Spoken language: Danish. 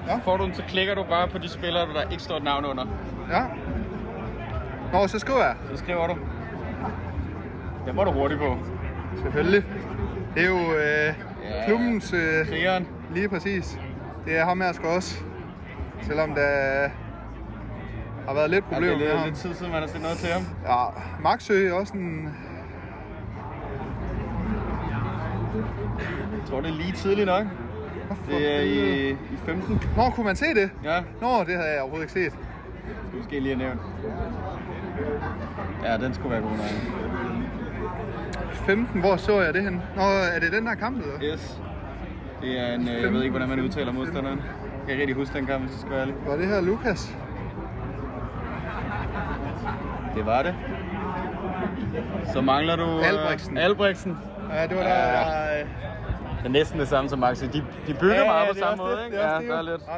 Ja. Får du den, så klikker du bare på de spillere, der ikke står et navn under. Ja. Nå, så skriver jeg. Så skriver du. Det må du hurtigt på. Selvfølgelig. Det er jo klubbens... krigeren. Lige præcis. Det er ham her sgu også. Selvom der har været lidt problemer med ham. Det er lidt tid siden, man har set noget til ham. Ja, Maxø er også en... Jeg tror, det er lige tidligt nok. Det er i 15. Nå, kunne man se det? Ja. Nå, det havde jeg overhovedet ikke set. Det skulle måske lige have nævnt. Ja, den skulle være god nok. 15, hvor så jeg det hen? Nå, er det den der kamp, eller? Yes. Det er en, jeg ved ikke, hvordan man udtaler modstanderen. Jeg kan ikke rigtig huske den kamp, hvis det skal være ærlig. Var det her Lukas? Det var det. Så mangler du... Albrechtsen. Albrechtsen. Ja, det var der... Det er næsten det samme som Maxi. De bygger meget på samme måde, ikke? Ja, det er lidt.